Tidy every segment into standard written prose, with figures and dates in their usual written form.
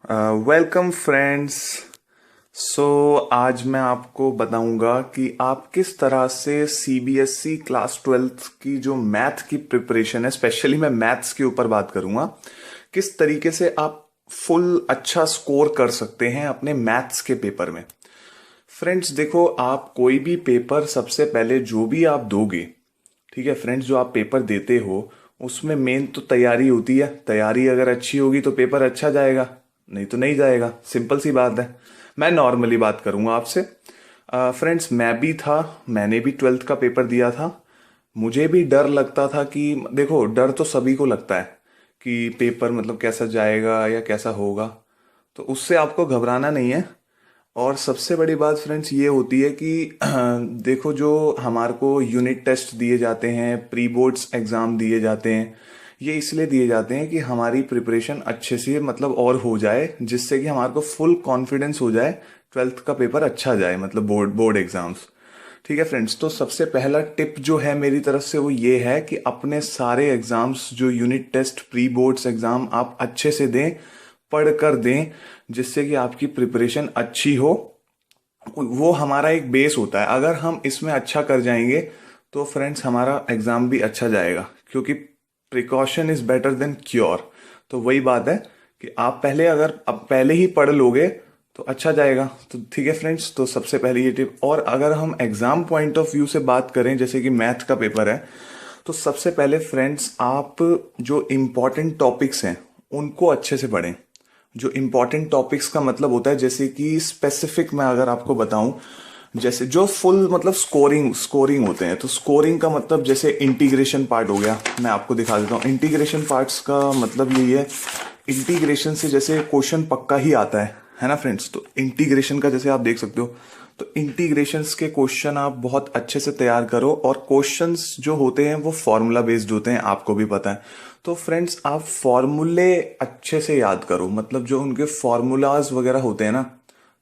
Welcome friends. सो आज मैं आपको बताऊंगा कि आप किस तरह से सीबीएसई क्लास ट्वेल्थ की जो मैथ की प्रिपरेशन है, स्पेशली मैं मैथ्स के ऊपर बात करूंगा, किस तरीके से आप फुल अच्छा स्कोर कर सकते हैं अपने मैथ्स के पेपर में। फ्रेंड्स देखो, आप कोई भी पेपर सबसे पहले जो भी आप दोगे, ठीक है फ्रेंड्स, जो आप पेपर देते हो उसमें मेन तो तैयारी होती है। तैयारी अगर अच्छी होगी तो पेपर अच्छा जाएगा, नहीं तो नहीं जाएगा। सिंपल सी बात है। मैं नॉर्मली बात करूंगा आपसे। फ्रेंड्स मैं भी था, मैंने भी ट्वेल्थ का पेपर दिया था। मुझे भी डर लगता था कि देखो, डर तो सभी को लगता है कि पेपर मतलब कैसा जाएगा या कैसा होगा, तो उससे आपको घबराना नहीं है। और सबसे बड़ी बात फ्रेंड्स ये होती है कि देखो, जो हमारे को यूनिट टेस्ट दिए जाते हैं, प्री बोर्ड्स एग्जाम दिए जाते हैं, ये इसलिए दिए जाते हैं कि हमारी प्रिपरेशन अच्छे से मतलब और हो जाए, जिससे कि हमारे को फुल कॉन्फिडेंस हो जाए, ट्वेल्थ का पेपर अच्छा जाए, मतलब बोर्ड बोर्ड एग्जाम्स। ठीक है फ्रेंड्स, तो सबसे पहला टिप जो है मेरी तरफ से वो ये है कि अपने सारे एग्जाम्स, जो unit test, pre boards exam, आप अच्छे से दें, पढ़ कर दें, जिससे कि आपकी प्रिपरेशन अच्छी हो। वो हमारा एक बेस होता है। अगर हम इसमें अच्छा कर जाएंगे तो फ्रेंड्स हमारा एग्जाम भी अच्छा जाएगा, क्योंकि precaution is better than cure. तो वही बात है कि आप पहले, अगर अब पहले ही पढ़ लोगे तो अच्छा जाएगा। तो ठीक है फ्रेंड्स, तो सबसे पहले ये टिप। और अगर हम एग्जाम पॉइंट ऑफ व्यू से बात करें, जैसे कि मैथ का पेपर है, तो सबसे पहले फ्रेंड्स आप जो इम्पोर्टेंट टॉपिक्स हैं उनको अच्छे से पढ़ें। जो इम्पोर्टेंट टॉपिक्स का मतलब होता है, जैसे कि स्पेसिफिक मैं अगर आपको बताऊं, जैसे जो फुल मतलब स्कोरिंग स्कोरिंग होते हैं, तो स्कोरिंग का मतलब जैसे इंटीग्रेशन पार्ट हो गया। मैं आपको दिखा देता हूँ। इंटीग्रेशन पार्ट्स का मतलब यही है, इंटीग्रेशन से जैसे क्वेश्चन पक्का ही आता है ना फ्रेंड्स। तो इंटीग्रेशन का जैसे आप देख सकते हो, तो इंटीग्रेशंस के क्वेश्चन आप बहुत अच्छे से तैयार करो। और क्वेश्चंस जो होते हैं वो फॉर्मूला बेस्ड होते हैं, आपको भी पता है। तो फ्रेंड्स आप फॉर्मूले अच्छे से याद करो, मतलब जो उनके फॉर्मूलाज वगैरह होते हैं ना,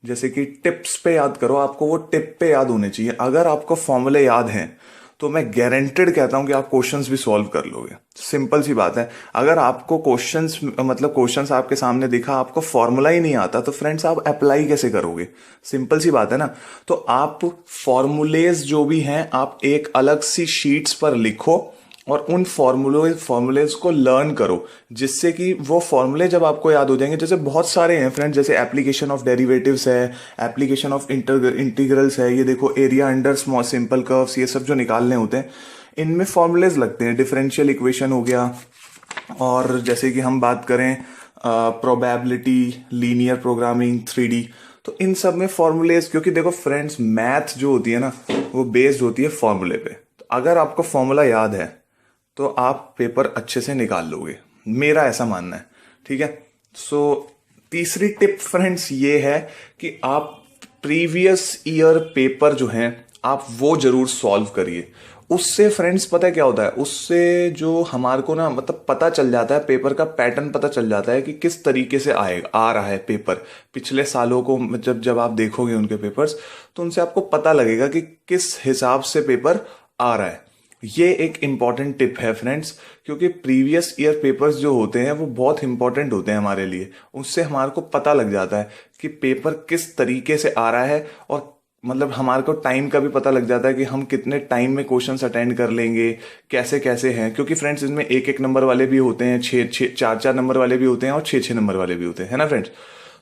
जैसे कि टिप्स पे याद करो। आपको वो टिप पे याद होने चाहिए। अगर आपको फॉर्मूले याद हैं तो मैं गारंटेड कहता हूं कि आप क्वेश्चंस भी सॉल्व कर लोगे। सिंपल सी बात है। अगर आपको क्वेश्चंस मतलब क्वेश्चंस आपके सामने दिखा, आपको फॉर्मूला ही नहीं आता, तो फ्रेंड्स आप अप्लाई कैसे करोगे? सिंपल सी बात है ना। तो आप फॉर्मूलेज जो भी हैं, आप एक अलग सी शीट्स पर लिखो और उन फॉर्मूलेज को लर्न करो, जिससे कि वो फॉर्मूले जब आपको याद हो जाएंगे, जैसे बहुत सारे हैं फ्रेंड, जैसे एप्लीकेशन ऑफ डेरिवेटिव्स है, एप्लीकेशन ऑफ इंटीग्रल्स है, ये देखो area under small simple curves, ये सब जो निकालने होते हैं इनमें फॉर्मूलेज लगते हैं। डिफरेंशियल इक्वेशन हो गया, और जैसे कि हम बात करें प्रोबेबिलिटी, लीनियर प्रोग्रामिंग, 3D, तो इन सब में फॉर्मूलेज, क्योंकि देखो फ्रेंड्स मैथ जो होती है ना, वो बेस्ड होती है फॉर्मूले पे। तो अगर आपको फॉर्मूला याद है तो आप पेपर अच्छे से निकाल लोगे, मेरा ऐसा मानना है। ठीक है। सो तीसरी टिप फ्रेंड्स ये है कि आप प्रीवियस ईयर पेपर जो हैं आप वो जरूर सॉल्व करिए। उससे फ्रेंड्स पता है क्या होता है, उससे जो हमारे को ना मतलब पता चल जाता है, पेपर का पैटर्न पता चल जाता है कि किस तरीके से आएगा, आ रहा है पेपर। पिछले सालों को जब जब आप देखोगे उनके पेपर्स, तो उनसे आपको पता लगेगा कि किस हिसाब से पेपर आ रहा है। ये एक इंपॉर्टेंट टिप है फ्रेंड्स, क्योंकि प्रीवियस ईयर पेपर्स जो होते हैं वो बहुत इंपॉर्टेंट होते हैं हमारे लिए। उससे हमारे को पता लग जाता है कि पेपर किस तरीके से आ रहा है, और मतलब हमारे को टाइम का भी पता लग जाता है कि हम कितने टाइम में क्वेश्चंस अटेंड कर लेंगे, कैसे कैसे हैं। क्योंकि फ्रेंड्स इसमें एक एक नंबर वाले भी होते हैं, छः छः चार चार नंबर वाले भी होते हैं, और छः छः नंबर वाले भी होते हैं, है ना फ्रेंड्स।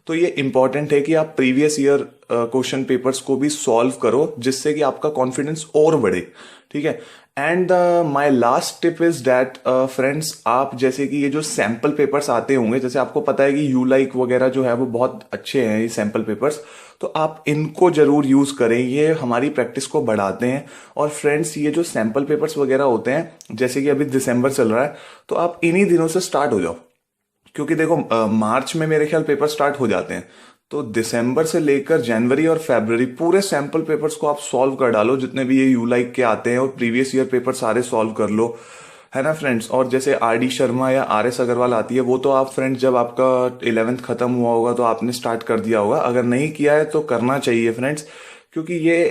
तो ये इंपॉर्टेंट है कि आप प्रीवियस ईयर क्वेश्चन पेपर्स को भी सॉल्व करो, जिससे कि आपका कॉन्फिडेंस और बढ़े। ठीक है। And my last tip is that friends, आप जैसे कि ये जो सैंपल पेपर्स आते होंगे, जैसे आपको पता है कि यू लाइक वगैरह जो है वो बहुत अच्छे हैं ये सैंपल पेपर्स, तो आप इनको जरूर यूज करें, ये हमारी प्रैक्टिस को बढ़ाते हैं। और फ्रेंड्स ये जो सैंपल पेपर्स वगैरह होते हैं, जैसे कि अभी दिसंबर चल रहा है, तो आप इन्हीं दिनों से स्टार्ट हो जाओ। क्योंकि देखो मार्च में मेरे ख्याल पेपर स्टार्ट हो जाते हैं, तो दिसंबर से लेकर जनवरी और फरवरी पूरे सैंपल पेपर्स को आप सॉल्व कर डालो, जितने भी ये यू लाइक के आते हैं, और प्रीवियस ईयर पेपर सारे सॉल्व कर लो, है ना फ्रेंड्स। और जैसे RD शर्मा या RS अग्रवाल आती है, वो तो आप फ्रेंड्स जब आपका 11th खत्म हुआ होगा तो आपने स्टार्ट कर दिया होगा। अगर नहीं किया है तो करना चाहिए फ्रेंड्स, क्योंकि ये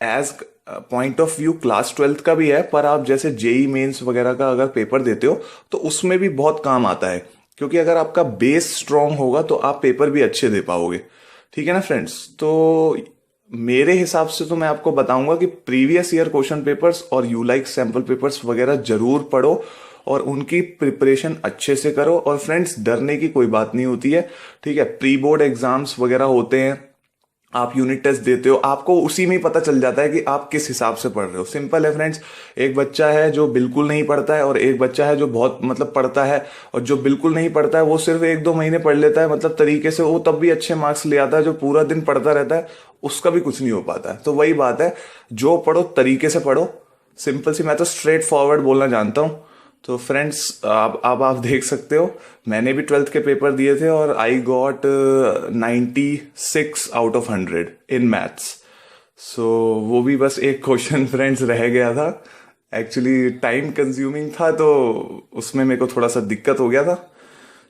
as point of view class twelfth का भी है, पर आप जैसे जेई मेंस वगैरह का अगर पेपर देते हो तो उसमें भी बहुत काम आता है। क्योंकि अगर आपका बेस स्ट्रांग होगा तो आप पेपर भी अच्छे दे पाओगे। ठीक है ना फ्रेंड्स? तो मेरे हिसाब से तो मैं आपको बताऊंगा कि प्रीवियस ईयर क्वेश्चन पेपर्स और यू लाइक सैंपल पेपर्स वगैरह जरूर पढ़ो और उनकी प्रिपरेशन अच्छे से करो। और फ्रेंड्स, डरने की कोई बात नहीं होती है। ठीक है, प्री बोर्ड एग्जाम्स वगैरह होते हैं, आप यूनिट टेस्ट देते हो, आपको उसी में ही पता चल जाता है कि आप किस हिसाब से पढ़ रहे हो। सिंपल है फ्रेंड्स। एक बच्चा है जो बिल्कुल नहीं पढ़ता है और एक बच्चा है जो बहुत मतलब पढ़ता है। और जो बिल्कुल नहीं पढ़ता है वो सिर्फ 1-2 महीने पढ़ लेता है मतलब तरीके से, वो तब भी अच्छे मार्क्स ले आता है। जो पूरा दिन पढ़ता रहता है उसका भी कुछ नहीं हो पाता है। तो वही बात है, जो पढ़ो तरीके से पढ़ो। सिंपल सी, मैं तो स्ट्रेट फॉरवर्ड बोलना जानता हूँ। तो फ्रेंड्स, अब आप देख सकते हो, मैंने भी 12th के पेपर दिए थे और I got 96 out of 100 in maths. So वो भी बस एक क्वेश्चन फ्रेंड्स रह गया था। एक्चुअली टाइम कंज्यूमिंग था तो उसमें मेरे को थोड़ा सा दिक्कत हो गया था।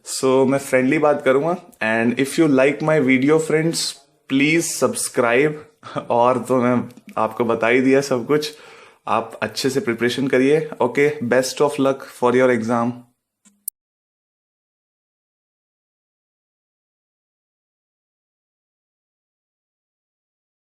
सो मैं फ्रेंडली बात करूंगा। And if you like my video friends, please subscribe. और तो मैं आपको बता ही दिया सब कुछ। आप अच्छे से प्रिपरेशन करिए। Okay, best of luck for your exam.